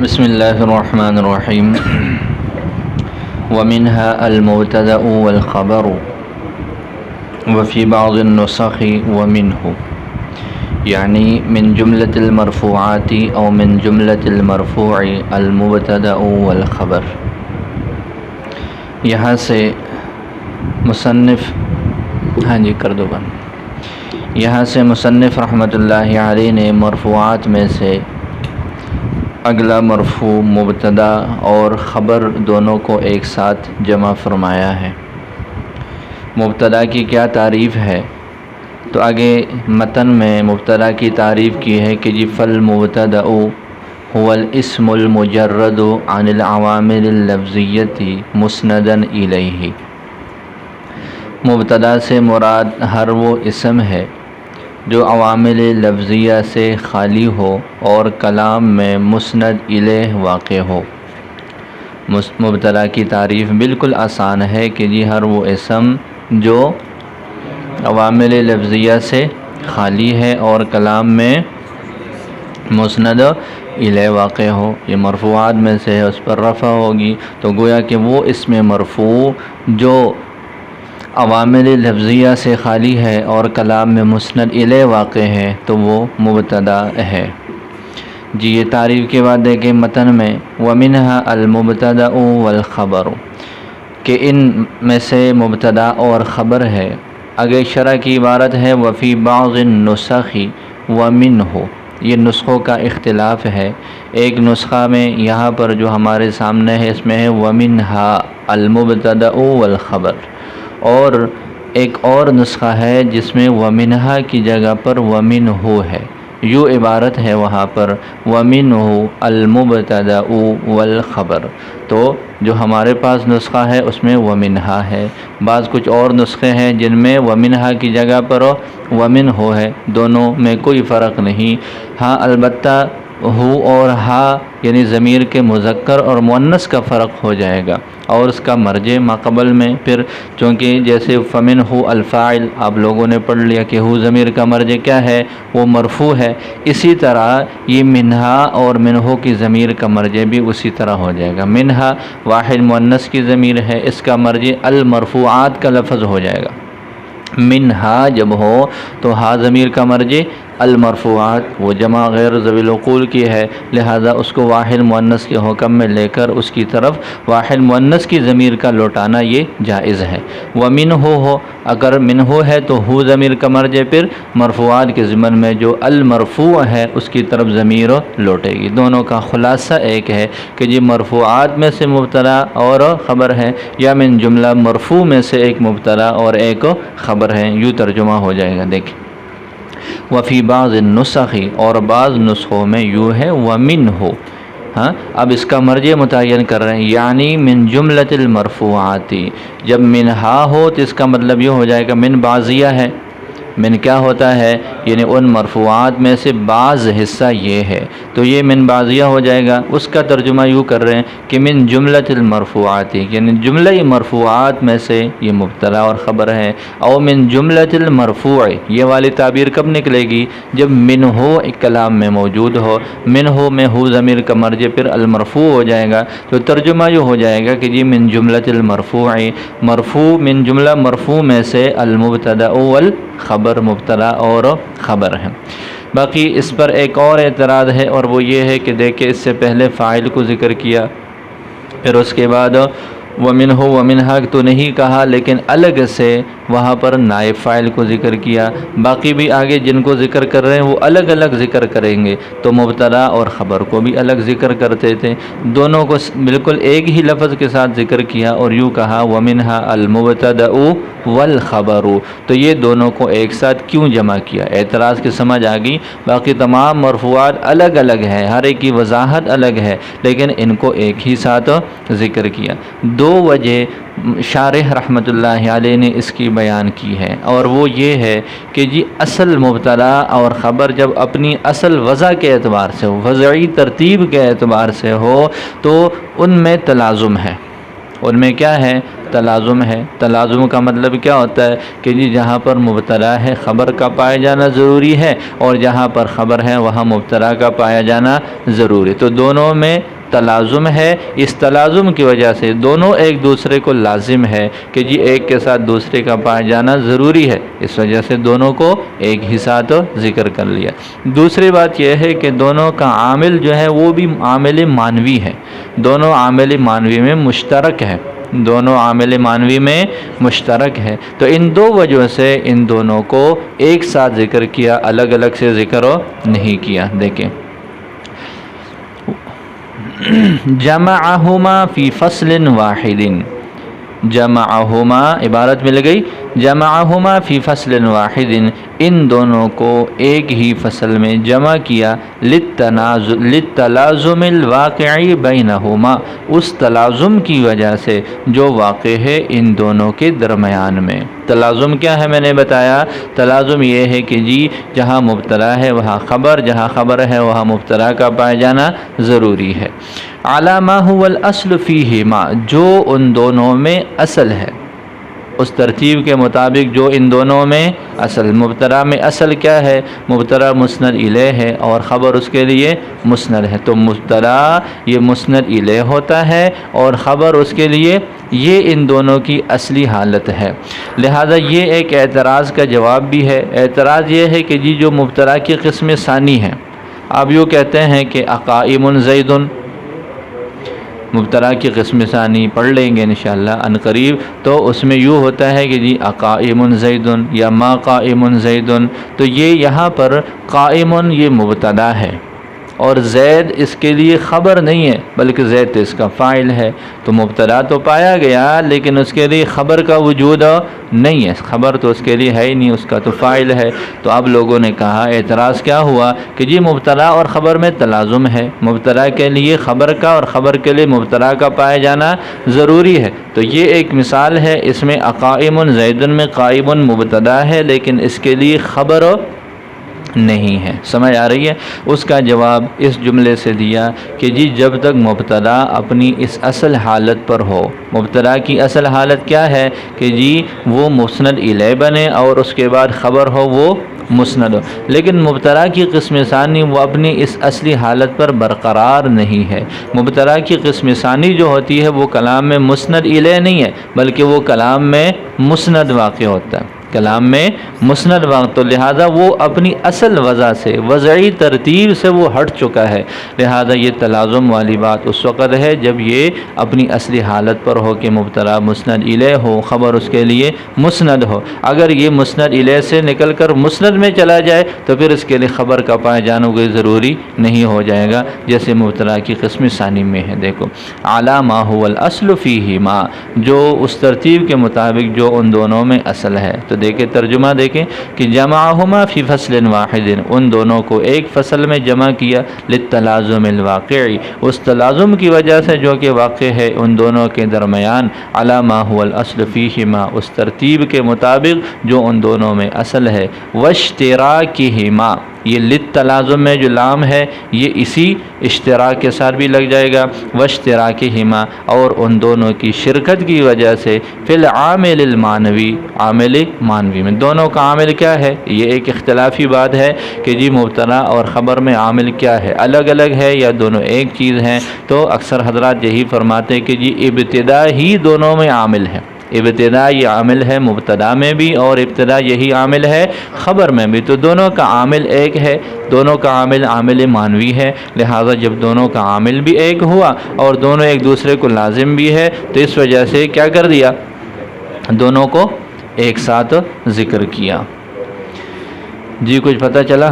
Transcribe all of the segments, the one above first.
بسم اللہ الرحمن الرحیم ومنها المبتدأ والخبر وفي بعض النسخ ومنه یعنی من جملة المرفوعات او من جملة المرفوع المبتدأ والخبر۔ یہاں سے مصنف یہاں سے مصنف رحمۃ اللہ علیہ نے مرفوعات میں سے اگلا مرفوع، مبتدا اور خبر دونوں کو ایک ساتھ جمع فرمایا ہے۔ مبتدا کی کیا تعریف ہے؟ تو آگے متن میں مبتدا کی تعریف کی ہے کہ جی فالمبتدأ هو الاسم المجرد عن العوامل اللفظیة مسندا الیہ۔ مبتدا سے مراد ہر وہ اسم ہے جو عوامل لفظیہ سے خالی ہو اور کلام میں مسند الیہ واقع ہو۔ مبتدا کی تعریف بالکل آسان ہے کہ جی ہر وہ اسم جو عوامل لفظیہ سے خالی ہے اور کلام میں مسند الیہ واقع ہو۔ یہ مرفوعات میں سے ہے، اس پر رفع ہوگی تو گویا کہ وہ اسم مرفوع جو عوامل لفظیہ سے خالی ہے اور کلام میں مسند الیہ واقع ہے تو وہ مبتدا ہے۔ جی یہ تعریف کے بعد دیکھیں متن میں وَمِنْهَا الْمُبْتَدَأُ وَالْخَبَرُ کہ ان میں سے مبتدا اور خبر ہے۔ آگے شرح کی عبارت ہے وَفِي بَعْضِ النُّسَخِ وَمِنْهُ، یہ نسخوں کا اختلاف ہے۔ ایک نسخہ میں یہاں پر جو ہمارے سامنے ہے اس میں ہے وَمِنْهَا الْمُبْتَدَأُ وَالْخَبَرُ، اور ایک اور نسخہ ہے جس میں وَمِنْهَا کی جگہ پر وَمِنْهُ ہے۔ یوں عبارت ہے وہاں پر وَمِنْهُ الْمُبْتَدَأُ وَالْخَبَرُ، تو جو ہمارے پاس نسخہ ہے اس میں وَمِنْهَا ہے۔ بعض کچھ اور نسخے ہیں جن میں وَمِنْهَا کی جگہ پر وَمِنْهُ ہے، دونوں میں کوئی فرق نہیں۔ ہاں البتہ ہو اور ہا یعنی ضمیر کے مذکر اور مؤنث کا فرق ہو جائے گا اور اس کا مرجع ماقبل میں پھر چونکہ جیسے فمنہ الفاعل آپ لوگوں نے پڑھ لیا کہ ہو ضمیر کا مرجع کیا ہے، وہ مرفوع ہے، اسی طرح یہ منہا اور منہو کی ضمیر کا مرجع بھی اسی طرح ہو جائے گا۔ منہا واحد مؤنث کی ضمیر ہے، اس کا مرجع المرفوعات کا لفظ ہو جائے گا۔ منہا جب ہو تو ہا ضمیر کا مرجع المرفوعات، وہ جمع غیر ذوی العقول کی ہے، لہذا اس کو واحد مؤنث کے حکم میں لے کر اس کی طرف واحد مؤنث کی ضمیر کا لوٹانا یہ جائز ہے۔ وَمِنْهُ ہو، اگر منہو ہے تو ہو ضمیر کا مرجع پھر مرفوعات کے ضمن میں جو المرفوع ہے اس کی طرف ضمیر لوٹے گی۔ دونوں کا خلاصہ ایک ہے کہ جی مرفوعات میں سے مبتدا اور خبر ہے، یا من جملہ مرفوع میں سے ایک مبتدا اور ایک خبر ہے، یوں ترجمہ ہو جائے گا۔ دیکھیں وفی بعض النسخ، اور بعض نسخوں میں یوں ہے ومنہ، ہاں اب اس کا مرجع متعین کر رہے ہیں، یعنی من جملۃ المرفوعات، جب منہا ہو تو اس کا مطلب یہ ہو جائے گا من بعضیہ ہے۔ من کیا ہوتا ہے؟ یعنی ان مرفوعات میں سے بعض حصہ یہ ہے تو یہ من بعضیہ ہو جائے گا۔ اس کا ترجمہ یوں کر رہے ہیں کہ من جملۃ المرفوعات، یعنی جملہ مرفوعات میں سے یہ مبتدا اور خبر ہے، او من جملۃ المرفوع، یہ والی تعبیر کب نکلے گی؟ جب من ہو ایک کلام میں موجود ہو، من ہو میں ہو ضمیر کا مرجع پھر المرفوع ہو جائے گا، تو ترجمہ یوں ہو جائے گا کہ جی من جملۃ المرفوع، مرفوع من جملہ مرفوع میں سے المبتدا والخبر، مبتدا اور خبر ہے۔ باقی اس پر ایک اور اعتراض ہے اور وہ یہ ہے کہ دیکھیں اس سے پہلے فاعل کو ذکر کیا، پھر اس کے بعد ومنہ ومنہا تو نہیں کہا، لیکن الگ سے وہاں پر نائب فاعل کو ذکر کیا۔ باقی بھی آگے جن کو ذکر کر رہے ہیں وہ الگ الگ ذکر کریں گے، تو مبتدا اور خبر کو بھی الگ ذکر کرتے تھے، دونوں کو بالکل ایک ہی لفظ کے ساتھ ذکر کیا اور یوں کہا ومنہا المبتدأ والخبر، تو یہ دونوں کو ایک ساتھ کیوں جمع کیا؟ اعتراض کی سمجھ آ گئی۔ باقی تمام مرفوعات الگ الگ ہے، ہر ایک کی وضاحت الگ ہے، لیکن ان کو ایک ہی ساتھ ذکر کیا۔ دو وجہ شارح رحمۃ اللہ علیہ نے اس کی بیان کی ہے، اور وہ یہ ہے کہ جی اصل مبتدا اور خبر جب اپنی اصل وضع کے اعتبار سے ہو، وضعی ترتیب کے اعتبار سے ہو، تو ان میں تلازم ہے، ان میں کیا ہے؟ تلازم ہے۔ تلازم کا مطلب کیا ہوتا ہے کہ جی جہاں پر مبتدا ہے خبر کا پایا جانا ضروری ہے، اور جہاں پر خبر ہے وہاں مبتدا کا پایا جانا ضروری، تو دونوں میں تلازم ہے۔ اس تلازم کی وجہ سے دونوں ایک دوسرے کو لازم ہے کہ جی ایک کے ساتھ دوسرے کا پایا جانا ضروری ہے، اس وجہ سے دونوں کو ایک ہی ساتھ ذکر کر لیا۔ دوسری بات یہ ہے کہ دونوں کا عامل جو ہے وہ بھی عامل مانوی ہے، دونوں عامل مانوی میں مشترک ہے، دونوں عامل مانوی میں مشترک ہے، تو ان دو وجہ سے ان دونوں کو ایک ساتھ ذکر کیا، الگ الگ سے ذکر نہیں کیا۔ دیکھیں جمعہما فی فصل واحد، جمعہما عبارت مل گئی، جمعہما فی فصل واحد، ان دونوں کو ایک ہی فصل میں جمع کیا، للتلازم الواقعی بینہما، اس تلازم کی وجہ سے جو واقع ہے ان دونوں کے درمیان میں۔ تلازم کیا ہے میں نے بتایا، تلازم یہ ہے کہ جی جہاں مبتدا ہے وہاں خبر، جہاں خبر ہے وہاں مبتدا کا پایا جانا ضروری ہے۔ علی ما هو الاصل فیہما، جو ان دونوں میں اصل ہے، اس ترتیب کے مطابق جو ان دونوں میں اصل، مبتدا میں اصل کیا ہے، مبتدا مسند الیہ ہے اور خبر اس کے لیے مسند ہے، تو مبتدا یہ مسند الیہ ہوتا ہے اور خبر اس کے لیے، یہ ان دونوں کی اصلی حالت ہے۔ لہذا یہ ایک اعتراض کا جواب بھی ہے۔ اعتراض یہ ہے کہ جی جو مبتدا کی قسم ثانی ہے، آپ یوں کہتے ہیں کہ اقائم زید، مبتدا کی قسم ثانی پڑھ لیں گے انشاءاللہ عن قریب، تو اس میں یوں ہوتا ہے کہ جی اقائم زید یا ما قائم زید، تو یہ یہاں پر قائم یہ مبتدا ہے اور زید اس کے لیے خبر نہیں ہے، بلکہ زید تو اس کا فاعل ہے، تو مبتدا تو پایا گیا لیکن اس کے لیے خبر کا وجود نہیں ہے، خبر تو اس کے لیے ہے ہی نہیں، اس کا تو فاعل ہے۔ تو اب لوگوں نے کہا، اعتراض کیا ہوا کہ جی مبتدا اور خبر میں تلازم ہے، مبتدا کے لیے خبر کا اور خبر کے لیے مبتدا کا پایا جانا ضروری ہے، تو یہ ایک مثال ہے، اس میں اقائم زید میں قائم مبتدا ہے لیکن اس کے لیے خبر نہیں ہے۔ سمجھ آ رہی ہے؟ اس کا جواب اس جملے سے دیا کہ جی جب تک مبتدا اپنی اس اصل حالت پر ہو، مبتدا کی اصل حالت کیا ہے کہ جی وہ مسند الیہ بنے اور اس کے بعد خبر ہو وہ مسند ہو، لیکن مبتدا کی قسم ثانی وہ اپنی اس اصلی حالت پر برقرار نہیں ہے۔ مبتدا کی قسم ثانی جو ہوتی ہے وہ کلام میں مسند الیہ نہیں ہے، بلکہ وہ کلام میں مسند واقع ہوتا ہے، کلام میں مسند واقع، تو لہذا وہ اپنی اصل وضع سے، وضعی ترتیب سے وہ ہٹ چکا ہے، لہذا یہ تلازم والی بات اس وقت ہے جب یہ اپنی اصلی حالت پر ہو کہ مبتدا مسند الیہ ہو، خبر اس کے لیے مسند ہو۔ اگر یہ مسند الیہ سے نکل کر مسند میں چلا جائے تو پھر اس کے لیے خبر کا پایا جانا کوئی ضروری نہیں ہو جائے گا، جیسے مبتدا کی قسم ثانی میں ہے۔ دیکھو اعلی ما هو الاصل فیہما، جو اس ترتیب کے مطابق جو ان دونوں میں اصل ہے، تو دیکھیں ترجمہ دیکھیں کہ جمعہما فی فصل واحد، ان دونوں کو ایک فصل میں جمع کیا، للتلازم الواقعی، اس تلازم کی وجہ سے جو کہ واقع ہے ان دونوں کے درمیان، علی ما هو الاصل فیہما، اس ترتیب کے مطابق جو ان دونوں میں اصل ہے، واشتراکہما، یہ للتلازم میں جو لام ہے یہ اسی اشتراک کے ساتھ بھی لگ جائے گا، واشتراکہما، اور ان دونوں کی شرکت کی وجہ سے، فی العامل المانوی، عامل مانوی میں، دونوں کا عامل کیا ہے، یہ ایک اختلافی بات ہے کہ جی مبتدا اور خبر میں عامل کیا ہے، الگ الگ ہے یا دونوں ایک چیز ہیں، تو اکثر حضرات یہی فرماتے ہیں کہ جی ابتدا ہی دونوں میں عامل ہے، ابتدا یہ عامل ہے مبتدا میں بھی اور ابتدا یہی عامل ہے خبر میں بھی، تو دونوں کا عامل ایک ہے، دونوں کا عامل عامل مانوی ہے، لہذا جب دونوں کا عامل بھی ایک ہوا اور دونوں ایک دوسرے کو لازم بھی ہے تو اس وجہ سے کیا کر دیا، دونوں کو ایک ساتھ ذکر کیا۔ جی کچھ پتہ چلا؟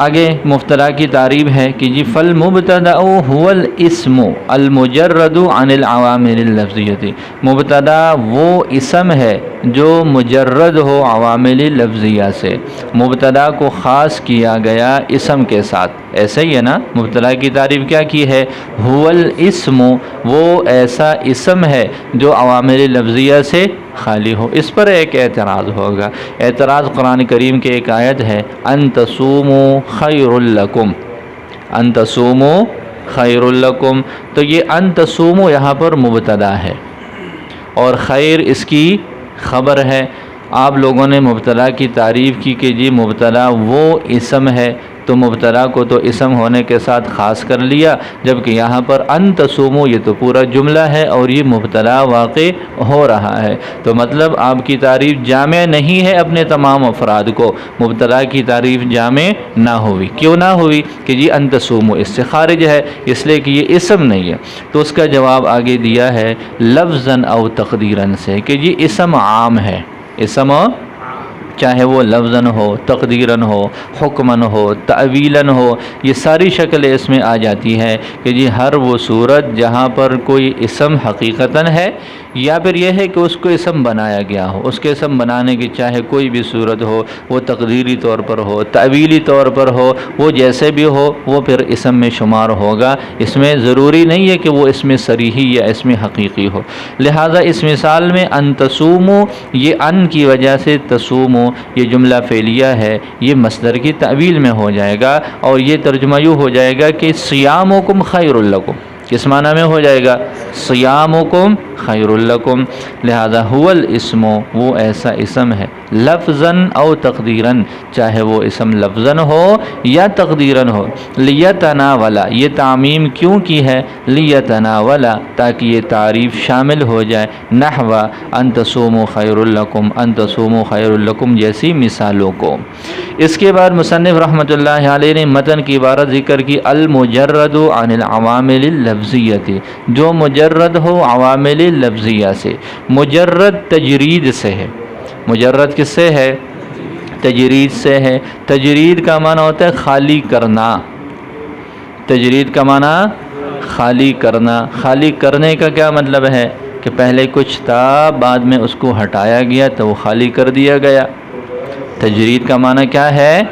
آگے مبتدا کی تعریف ہے کہ جی فالمبتدا هو الاسم المجرد عن العوامل اللفظیہ، مبتدا وہ اسم ہے جو مجرد ہو عوامل لفظیہ سے، مبتدا کو خاص کیا گیا اسم کے ساتھ، ایسا ہی ہے نا، مبتدا کی تعریف کیا کی ہے، هو الاسم، وہ ایسا اسم ہے جو عوامل لفظیہ سے خالی ہو۔ اس پر ایک اعتراض ہوگا، اعتراض قرآن کریم کی ایک آیت ہے، ان تصوموا خیر لکم، ان تصوموا خیر لکم، تو یہ ان تصوموا یہاں پر مبتدا ہے، اور خیر اس کی خبر ہے۔ آپ لوگوں نے مبتلا کی تعریف کی کہ جی مبتلا وہ اسم ہے، تو مبتلا کو تو اسم ہونے کے ساتھ خاص کر لیا، جبکہ یہاں پر ان تصوموا یہ تو پورا جملہ ہے اور یہ مبتلا واقع ہو رہا ہے، تو مطلب آپ کی تعریف جامع نہیں ہے اپنے تمام افراد کو، مبتلا کی تعریف جامع نہ ہوئی۔ کیوں نہ ہوئی؟ کہ جی ان تصوموا اس سے خارج ہے، اس لیے کہ یہ اسم نہیں ہے۔ تو اس کا جواب آگے دیا ہے لفظاً او تقدیراً سے، کہ جی اسم عام ہے، اسم چاہے وہ لفظاً ہو، تقدیراً ہو، حکماً ہو، تعویلاً ہو، یہ ساری شکلیں اس میں آ جاتی ہے کہ جی ہر وہ صورت جہاں پر کوئی اسم حقیقتاً ہے یا پھر یہ ہے کہ اس کو اسم بنایا گیا ہو، اس کے اسم بنانے کی چاہے کوئی بھی صورت ہو، وہ تقدیری طور پر ہو، تعویلی طور پر ہو، وہ جیسے بھی ہو وہ پھر اسم میں شمار ہوگا۔ اس میں ضروری نہیں ہے کہ وہ اسم صریحی یا اسم حقیقی ہو۔ لہٰذا اس مثال میں ان تصوموا، یہ ان کی وجہ سے تصوموا یہ جملہ فعلیہ ہے، یہ مصدر کی تعویل میں ہو جائے گا، اور یہ ترجمہ یوں ہو جائے گا کہ صیامکم خیر لکم۔ کس معنی میں ہو جائے گا؟ صیامکم خیر لکم۔ لہذا هو الاسم، وہ ایسا اسم ہے، لفظاً او تقدیراً، چاہے وہ اسم لفظاً ہو یا تقدیراً ہو۔ لیتناولا، یہ تعمیم کیوں کی ہے؟ لیتناولا، تاکہ یہ تعریف شامل ہو جائے، نحو ان تصوموا خیر لکم، ان تصوموا خیر لکم جیسی مثالوں کو۔ اس کے بعد مصنف رحمۃ اللہ علیہ نے متن کی عبارت ذکر کی، المجرد عن العوامل اللفظیۃ، جو مجرد ہو عوامل لفظیہ سے۔ مجرد تجرید سے ہے، مجرد کس سے ہے؟ تجرید سے ہے۔ تجرید کا معنی ہوتا ہے خالی کرنا، تجرید کا معنی خالی کرنا۔ خالی کرنے کا کیا مطلب ہے؟ کہ پہلے کچھ تھا، بعد میں اس کو ہٹایا گیا تو وہ خالی کر دیا گیا۔ تجرید کا معنی کیا ہے؟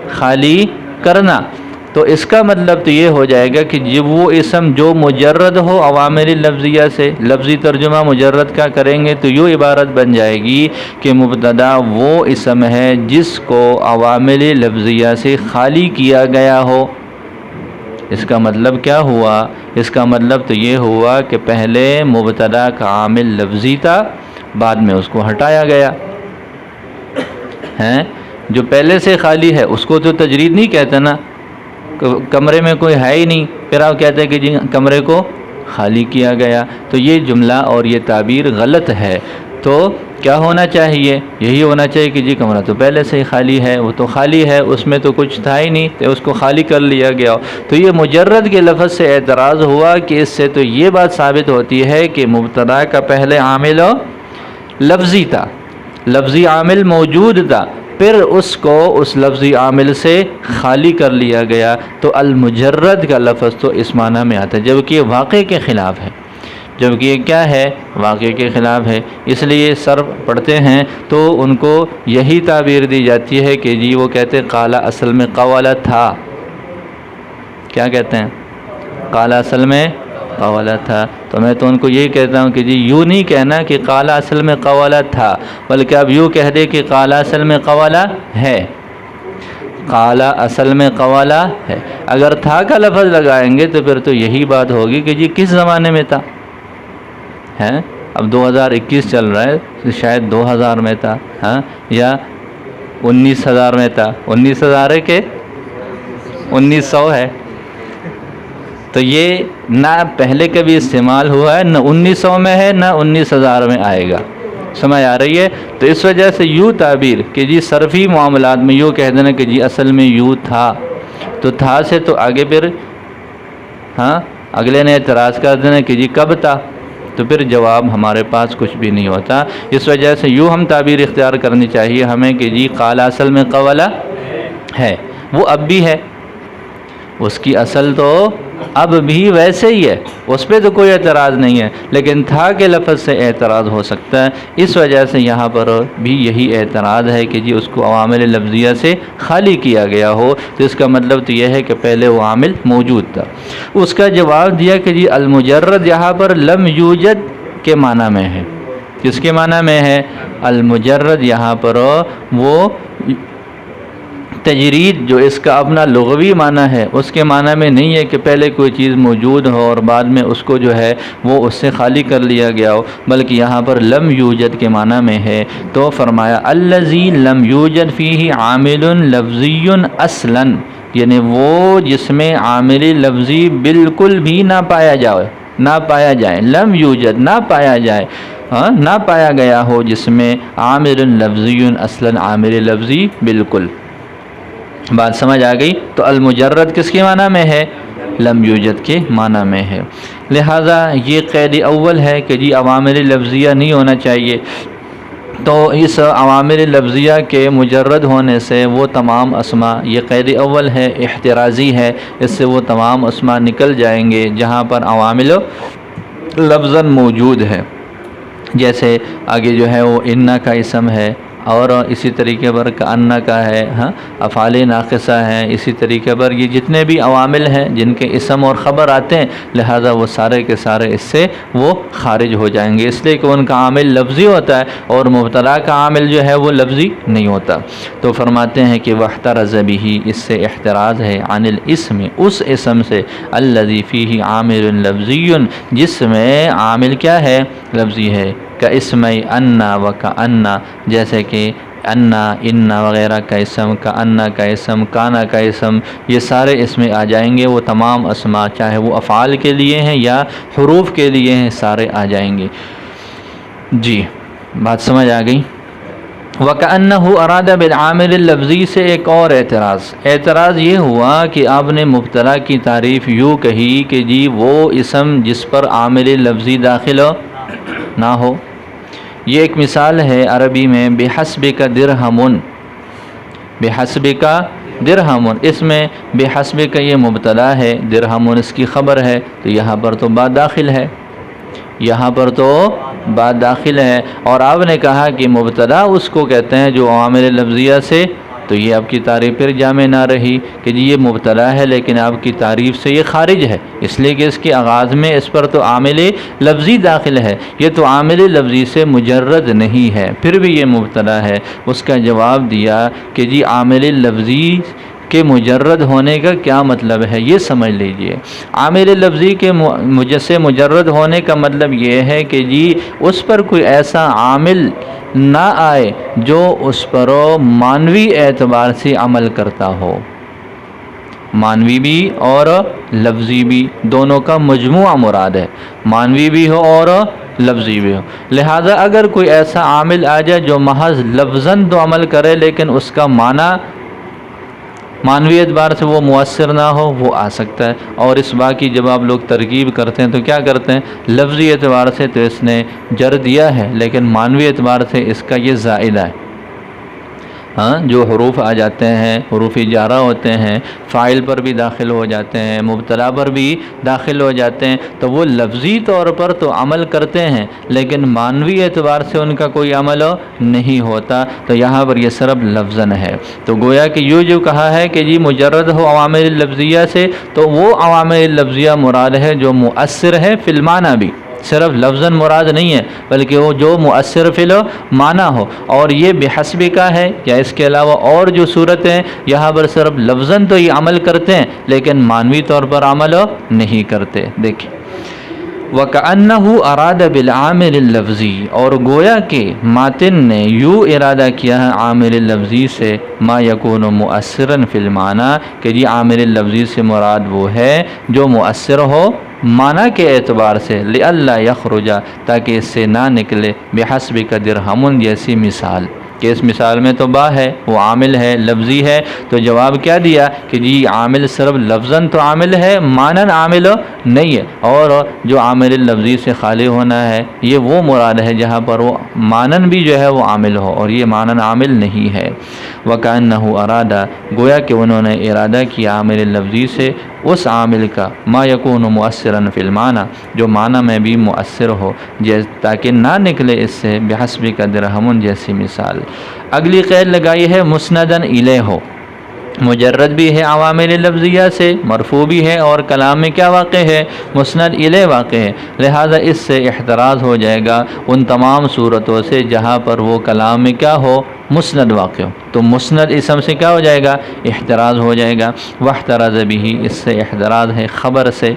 خالی کرنا۔ تو اس کا مطلب تو یہ ہو جائے گا کہ جب وہ اسم جو مجرد ہو عوامل لفظیہ سے، لفظی ترجمہ مجرد کا کریں گے تو یوں عبارت بن جائے گی کہ مبتدا وہ اسم ہے جس کو عوامل لفظیہ سے خالی کیا گیا ہو۔ اس کا مطلب کیا ہوا؟ اس کا مطلب تو یہ ہوا کہ پہلے مبتدا کا عامل لفظی تھا، بعد میں اس کو ہٹایا گیا ہیں۔ جو پہلے سے خالی ہے اس کو تو تجرید نہیں کہتے نا، کمرے میں کوئی ہے ہی نہیں، پھر آپ کہتے ہیں کہ جی کمرے کو خالی کیا گیا، تو یہ جملہ اور یہ تعبیر غلط ہے۔ تو کیا ہونا چاہیے؟ یہی ہونا چاہیے کہ جی کمرہ تو پہلے سے ہی خالی ہے، وہ تو خالی ہے، اس میں تو کچھ تھا ہی نہیں، تو اس کو خالی کر لیا گیا۔ تو یہ مجرد کے لفظ سے اعتراض ہوا کہ اس سے تو یہ بات ثابت ہوتی ہے کہ مبتدا کا پہلے عامل لفظی تھا، لفظی عامل موجود تھا، پھر اس کو اس لفظی عامل سے خالی کر لیا گیا، تو المجرد کا لفظ تو اس معنی میں آتا ہے، جبکہ یہ واقع کے خلاف ہے، جبکہ یہ کیا ہے؟ واقع کے خلاف ہے۔ اس لیے صرف پڑھتے ہیں تو ان کو یہی تعبیر دی جاتی ہے کہ جی وہ کہتے ہیں قالا اصل میں قوالا تھا، کیا کہتے ہیں؟ قالا اصل میں قوالا تھا۔ تو میں تو ان کو یہی کہتا ہوں کہ جی یوں نہیں کہنا کہ قالا اصل میں قوالا تھا، بلکہ اب یوں کہہ دے کہ قالا اصل میں قوالا ہے، قالا اصل میں قوالا ہے۔ اگر تھا کا لفظ لگائیں گے تو پھر تو یہی بات ہوگی کہ جی کس زمانے میں تھا ہیں؟ اب 2021 چل رہا ہے، شاید 2000 میں تھا، ہاں، یا 19,000 میں تھا۔ 19,000 ہے کہ 1900 ہے؟ تو یہ نہ پہلے کبھی استعمال ہوا ہے، نہ 1900 میں ہے، نہ 19,000 میں آئے گا۔ سمجھ آ رہی ہے؟ تو اس وجہ سے یوں تعبیر کہ جی صرفی معاملات میں یوں کہہ دینا کہ جی اصل میں یوں تھا، تو تھا سے تو آگے پھر ہاں اگلے نے اعتراض کر دینا کہ جی کب تھا، تو پھر جواب ہمارے پاس کچھ بھی نہیں ہوتا۔ اس وجہ سے یوں ہم تعبیر اختیار کرنی چاہیے ہمیں کہ جی قالا اصل میں قوالا ہے، وہ اب بھی ہے، اس کی اصل تو اب بھی ویسے ہی ہے، اس پہ تو کوئی اعتراض نہیں ہے، لیکن تھا کے لفظ سے اعتراض ہو سکتا ہے۔ اس وجہ سے یہاں پر بھی یہی اعتراض ہے کہ جی اس کو عوامل لفظیہ سے خالی کیا گیا ہو، تو اس کا مطلب تو یہ ہے کہ پہلے وہ عامل موجود تھا۔ اس کا جواب دیا کہ جی المجرد یہاں پر لم یوجد کے معنی میں ہے۔ کس کے معنی میں ہے؟ المجرد یہاں پر وہ تجرید جو اس کا اپنا لغوی معنی ہے اس کے معنی میں نہیں ہے کہ پہلے کوئی چیز موجود ہو اور بعد میں اس کو جو ہے وہ اس سے خالی کر لیا گیا ہو، بلکہ یہاں پر لم یوجد کے معنی میں ہے۔ تو فرمایا الذی لم یوجد فیہ عامل لفظی اصلا، یعنی وہ جس میں عامل لفظی بالکل بھی نہ پایا جائے، لم یوجد نہ پایا جائے، نہ پایا گیا ہو جس میں عامل لفظی اصلا، عامل لفظی بالکل۔ بات سمجھ آ گئی؟ تو المجرد کس کے معنی میں ہے؟ لم یوجد کے معنی میں ہے۔ لہذا یہ قید اول ہے کہ جی عوامل لفظیہ نہیں ہونا چاہیے، تو اس عوامل لفظیہ کے مجرد ہونے سے وہ تمام اسماء، یہ قید اول ہے، احترازی ہے، اس سے وہ تمام اسماء نکل جائیں گے جہاں پر عوامل لفظاً موجود ہے۔ جیسے آگے جو ہے وہ انا کا اسم ہے، اور اسی طریقے پر کأن کا ہے، افعال ناقصہ ہیں، اسی طریقے پر یہ جتنے بھی عوامل ہیں جن کے اسم اور خبر آتے ہیں، لہذا وہ سارے کے سارے اس سے وہ خارج ہو جائیں گے، اس لیے کہ ان کا عامل لفظی ہوتا ہے اور مبتدا کا عامل جو ہے وہ لفظی نہیں ہوتا۔ تو فرماتے ہیں کہ واحترز بہ، اس سے احتراز ہے، عن الاسم، اس اسم سے، الذی فیہ عامل لفظی، جس میں عامل کیا ہے؟ لفظی ہے، کاسم انا و کأن، جیسے کہ انا، انا وغیرہ کا اسم، کأن کا اسم، کانا کا اسم، یہ سارے اس میں آ جائیں گے، وہ تمام اسماء چاہے وہ افعال کے لیے ہیں یا حروف کے لیے ہیں، سارے آ جائیں گے۔ جی بات سمجھ آ گئی؟ وَكَأَنَّهُ أَرَادَ بِالْعَامِلِ اللَّفْظِي سے ایک اور اعتراض یہ ہوا کہ آپ نے مبتدا کی تعریف یوں کہی کہ جی وہ اسم جس پر عامل لفظی داخل نہ ہو۔ یہ ایک مثال ہے عربی میں، بِحَسْبِكَ دِرْهَمٌ، بِحَسْبِكَ دِرْهَمٌ، اس میں بِحَسْبِكَ یہ مبتدا ہے، درہم اس کی خبر ہے، تو یہاں پر تو با داخل ہے، یہاں پر تو بات داخل ہے، اور آپ نے کہا کہ مبتدا اس کو کہتے ہیں جو عوامل لفظیہ سے، تو یہ آپ کی تعریف پھر جامع نہ رہی کہ جی یہ مبتدا ہے لیکن آپ کی تعریف سے یہ خارج ہے، اس لیے کہ اس کے آغاز میں اس پر تو عامل لفظی داخل ہے، یہ تو عامل لفظی سے مجرد نہیں ہے، پھر بھی یہ مبتدا ہے۔ اس کا جواب دیا کہ جی عامل لفظی کے مجرد ہونے کا کیا مطلب ہے، یہ سمجھ لیجئے۔ عامل لفظی کے سے مجرد ہونے کا مطلب یہ ہے کہ جی اس پر کوئی ایسا عامل نہ آئے جو اس پر معنوی اعتبار سے عمل کرتا ہو، معنوی بھی اور لفظی بھی، دونوں کا مجموعہ مراد ہے، معنوی بھی ہو اور لفظی بھی ہو۔ لہذا اگر کوئی ایسا عامل آ جائے جو محض لفظاً تو عمل کرے لیکن اس کا معنی معنوی اعتبار سے وہ مؤثر نہ ہو، وہ آ سکتا ہے۔ اور اس باقی جب آپ لوگ ترکیب کرتے ہیں تو کیا کرتے ہیں؟ لفظی اعتبار سے تو اس نے جر دیا ہے لیکن معنوی اعتبار سے اس کا یہ زائدہ ہے، جو حروف آ جاتے ہیں، حروف جارہ ہوتے ہیں، فاعل پر بھی داخل ہو جاتے ہیں، مبتدا پر بھی داخل ہو جاتے ہیں، تو وہ لفظی طور پر تو عمل کرتے ہیں لیکن معنوی اعتبار سے ان کا کوئی عمل نہیں ہوتا، تو یہاں پر یہ صرف لفظاً ہے۔ تو گویا کہ یوں جو کہا ہے کہ جی مجرد ہو عوامل لفظیہ سے، تو وہ عوامل لفظیہ مراد ہے جو مؤثر ہے فی المعنی بھی، صرف لفظاً مراد نہیں ہے بلکہ وہ جو مؤثر فی المعنی ہو، اور یہ بحسب کا ہے یا اس کے علاوہ اور جو صورتیں یہاں پر صرف لفظاً تو یہ عمل کرتے ہیں لیکن معنوی طور پر عمل نہیں کرتے۔ دیکھیں وَكَأَنَّهُ أَرَادَ بِالْعَامِلِ اللَّفْظِي، اور گویا کہ ماتن نے یوں ارادہ کیا ہے عامل لفظی سے، ما یکون مؤثراً فی المعنی، کہ جی عامل لفظی سے مراد وہ ہے جو مؤثر ہو معنی کے اعتبار سے، لئلا یخرج، تاکہ اس سے نہ نکلے، بحسبک درہم جیسی مثال، کہ اس مثال میں تو با ہے، وہ عامل ہے، لفظی ہے، تو جواب کیا دیا کہ جی عامل صرف لفظاً تو عامل ہے، معنن عامل نہیں ہے، اور جو عامل لفظی سے خالی ہونا ہے یہ وہ مراد ہے جہاں پر وہ معنن بھی جو ہے وہ عامل ہو، اور یہ معنن عامل نہیں ہے۔ وَكَأَنَّهُ أَرَادَ، گویا کہ انہوں نے ارادہ کیا عامل لفظی سے اس عامل کا، ما یکون مؤثراً فی المعنی، جو معنی میں بھی مؤثر ہو، تاکہ نہ نکلے اس سے، بحسبک درہم جیسی مثال۔ اگلی قید لگائی ہے مسندن الیہ ہو، مجرد بھی ہے عوامل لفظیہ سے، مرفوع بھی ہے، اور کلام میں کیا واقع ہے؟ مسند الیہ واقع ہے۔ لہذا اس سے احتراز ہو جائے گا ان تمام صورتوں سے جہاں پر وہ کلام میں کیا ہو؟ مسند واقع ہو، تو مسند اسم سے کیا ہو جائے گا؟ احتراز ہو جائے گا۔ واحترز بھی، اس سے احتراز ہے خبر سے۔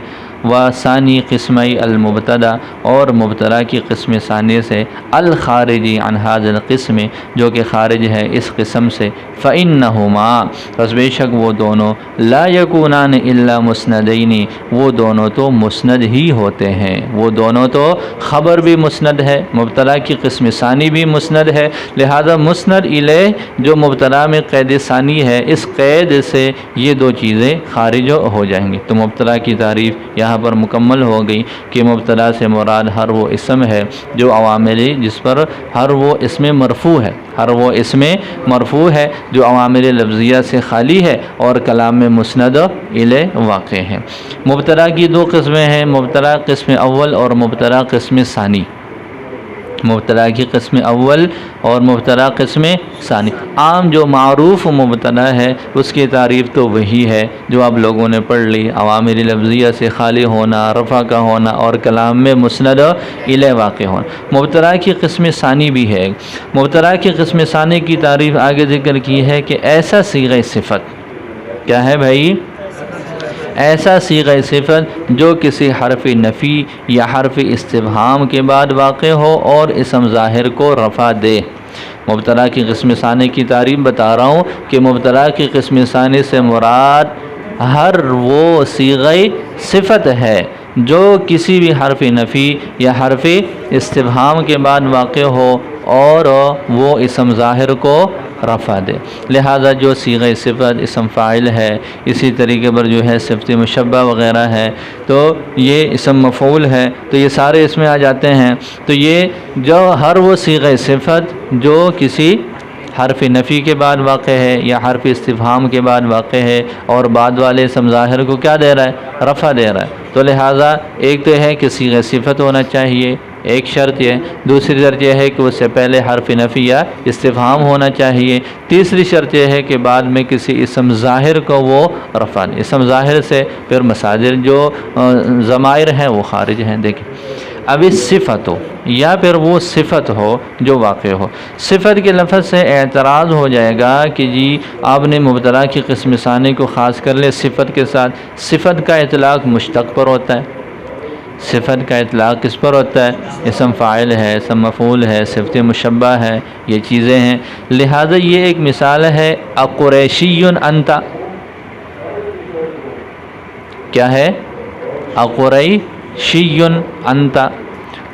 ثانی قسمي المبتدا، اور مبتدا کی قسم ثانی سے، الخارجی عن هذا القسم، جو کہ خارج ہے اس قسم سے، فإنهما، پس بے شک وہ دونوں، لا یکونان الا مسندین، وہ دونوں تو مسند ہی ہوتے ہیں، وہ دونوں تو خبر بھی مسند ہے، مبتدا کی قسم ثانی بھی مسند ہے، لہذا مسند الیہ جو مبتدا میں قید ثانی ہے، اس قید سے یہ دو چیزیں خارج ہو جائیں گی۔ تو مبتدا کی تعریف یہاں پر مکمل ہو گئی کہ مبتدا سے مراد ہر وہ اسم ہے جو عواملی، جس پر ہر وہ اسم مرفوع ہے، ہر وہ اسم مرفوع ہے جو عوامل لفظیہ سے خالی ہے اور کلام میں مسند الیہ واقع ہے۔ مبتدا کی دو قسمیں ہیں، مبتدا قسم اول اور مبتدا قسم ثانی۔ مبتدا کی قسم اول اور مبتدا قسم ثانی۔ عام جو معروف مبتدا ہے اس کی تعریف تو وہی ہے جو آپ لوگوں نے پڑھ لی، عوامل لفظیہ سے خالی ہونا، رفع کا ہونا، اور کلام میں مسند الیہ واقع ہونا۔ مبتدا کی قسم ثانی بھی ہے۔ مبتدا کی قسم ثانی کی تعریف آگے ذکر کی ہے کہ ایسا صیغہ صفت، کیا ہے بھائی؟ ایسا صیغہ صفت جو کسی حرف نفی یا حرف استفہام کے بعد واقع ہو اور اسم ظاہر کو رفع دے۔ مبتدا کی قسم ثانی کی تعریف بتا رہا ہوں کہ مبتدا کی قسم ثانی سے مراد ہر وہ صیغہ صفت ہے جو کسی بھی حرف نفی یا حرف استفہام کے بعد واقع ہو اور وہ اسم ظاہر کو رفع دے۔ لہذا جو صیغہ صفت اسم فاعل ہے، اسی طریقے پر جو ہے صفت مشبہ وغیرہ ہے، تو یہ اسم مفعول ہے، تو یہ سارے اس میں آ جاتے ہیں۔ تو یہ جو ہر وہ صیغہ صفت جو کسی حرف نفی کے بعد واقع ہے یا حرف استفہام کے بعد واقع ہے اور بعد والے اسم ظاہر کو کیا دے رہا ہے؟ رفع دے رہا ہے۔ تو لہٰذا ایک تو ہے کہ صیغہ صفت ہونا چاہیے، ایک شرط یہ، دوسری شرط یہ ہے کہ اس سے پہلے حرف نفی یا استفہام ہونا چاہیے، تیسری شرط یہ ہے کہ بعد میں کسی اسم ظاہر کو وہ رفع دے۔ اسم ظاہر سے پھر مصادر جو ضمائر ہیں وہ خارج ہیں۔ دیکھیں اب اس صفت ہو یا پھر وہ صفت ہو جو واقع ہو، صفت کے لفظ سے اعتراض ہو جائے گا کہ جی آپ نے مبتدا کی قسم ثانی کو خاص کر لے صفت کے ساتھ۔ صفت کا اطلاق مشتق پر ہوتا ہے، صفت کا اطلاق کس پر ہوتا ہے؟ اسم فاعل ہے، اسم مفعول ہے، صفت مشبہ ہے، یہ چیزیں ہیں۔ لہذا یہ ایک مثال ہے، اقریشی انت، کیا ہے؟ اقریشی انت،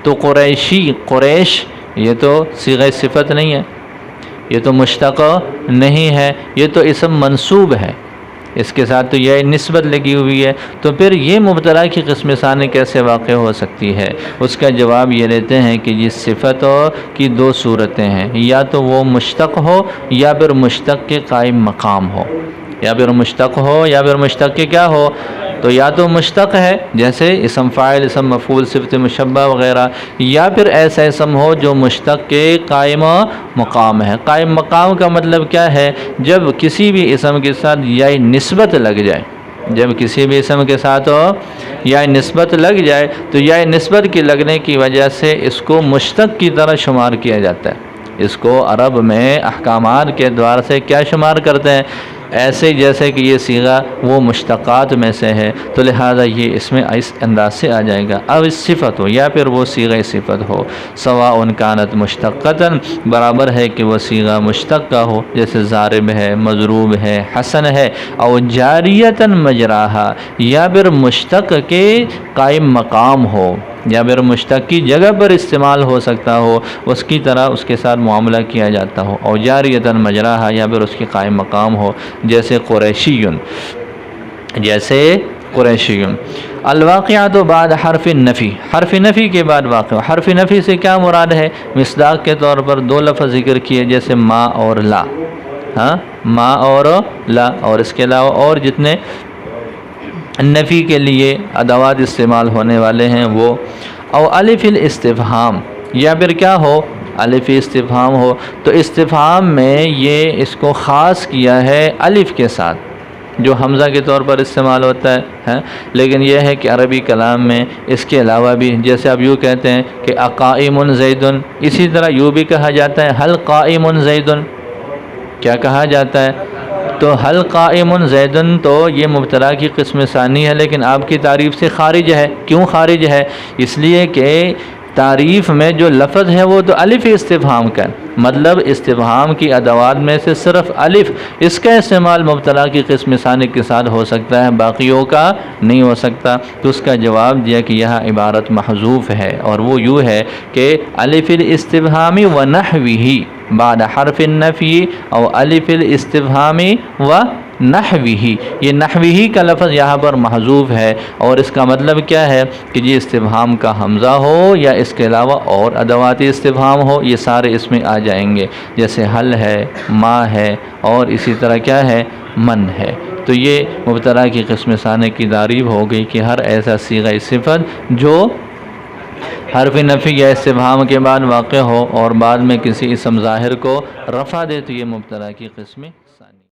تو قریشی، قریش یہ تو صیغہ صفت نہیں ہے، یہ تو مشتق نہیں ہے، یہ تو اسم منصوب ہے، اس کے ساتھ تو یہ نسبت لگی ہوئی ہے، تو پھر یہ مبتدا کی قسم ثانی کیسے واقع ہو سکتی ہے؟ اس کا جواب یہ دیتے ہیں کہ یہ صفت کی دو صورتیں ہیں، یا تو وہ مشتق ہو یا پھر مشتق کے قائم مقام ہو، یا پھر مشتق ہو یا پھر مشتق کے کیا ہو؟ تو یا تو مشتق ہے جیسے اسم فاعل، اسم مفعول، صفت مشبہ وغیرہ، یا پھر ایسا اسم ہو جو مشتق کے قائم مقام ہے۔ قائم مقام کا مطلب کیا ہے؟ جب کسی بھی اسم کے ساتھ یا نسبت لگ جائے، جب کسی بھی اسم کے ساتھ یا نسبت لگ جائے تو یا نسبت کے لگنے کی وجہ سے اس کو مشتق کی طرح شمار کیا جاتا ہے۔ اس کو عرب میں احکامات کے اعتبار سے کیا شمار کرتے ہیں؟ ایسے جیسے کہ یہ صیغہ وہ مشتقات میں سے ہے، تو لہذا یہ اس میں اس انداز سے آ جائے گا۔ اب اس صفت ہو یا پھر وہ صیغہ صفت ہو، سواء کانت مشتقتاً، برابر ہے کہ وہ صیغہ مشتق کا ہو، جیسے ضارب ہے، مضروب ہے، حسن ہے، او جاریتاً مجراہا، یا پھر مشتق کے قائم مقام ہو، یا پھر مشتق کی جگہ پر استعمال ہو سکتا ہو، اس کی طرح اس کے ساتھ معاملہ کیا جاتا ہو، او جاریتاً مجراہا، یا پھر اس کی قائم مقام ہو، جیسے قریشیون، جیسے قریشیون۔ الواقعات بعد حرف نفی، حرف نفی کے بعد واقع، حرف نفی سے کیا مراد ہے؟ مصداق کے طور پر دو لفظ ذکر کیے، جیسے ما اور لا، ہاں ما اور لا، اور اس کے علاوہ اور جتنے نفی کے لیے ادوات استعمال ہونے والے ہیں وہ، او الف الاستفہام، یا پھر کیا ہو؟ الف استفہام ہو، تو استفہام میں یہ اس کو خاص کیا ہے الف کے ساتھ جو حمزہ کے طور پر استعمال ہوتا ہے، لیکن یہ ہے کہ عربی کلام میں اس کے علاوہ بھی، جیسے آپ یوں کہتے ہیں کہ اقائم زید، اسی طرح یوں بھی کہا جاتا ہے حل قائم زید، کیا کہا جاتا ہے؟ تو حل قائم زید تو یہ مبتدا کی قسم ثانی ہے، لیکن آپ کی تعریف سے خارج ہے۔ کیوں خارج ہے؟ اس لیے کہ تعریف میں جو لفظ ہے وہ تو الف استفہام کا، مطلب استفہام کی ادوات میں سے صرف الف، اس کا استعمال مبتدا کی قسم ثانی کے ساتھ ہو سکتا ہے، باقیوں کا نہیں ہو سکتا۔ تو اس کا جواب دیا کہ یہاں عبارت محذوف ہے، اور وہ یوں ہے کہ الف الاستفہام و نحوہ بعد حرف النفی او الف الاستفہام و نحوہ، یہ نحوہ کا لفظ یہاں پر محذوف ہے، اور اس کا مطلب کیا ہے کہ یہ استفہام کا حمزہ ہو یا اس کے علاوہ اور ادوات استفہام ہو، یہ سارے اس میں آ جائیں گے، جیسے حل ہے، ما ہے، اور اسی طرح کیا ہے، من ہے۔ تو یہ مبتدا کی قسم ثانی کی تعریف ہو گئی کہ ہر ایسا صیغہ صفت جو حرف نفی یا استفہام کے بعد واقع ہو اور بعد میں کسی اسم ظاہر کو رفع دے تو یہ مبتدا کی قسم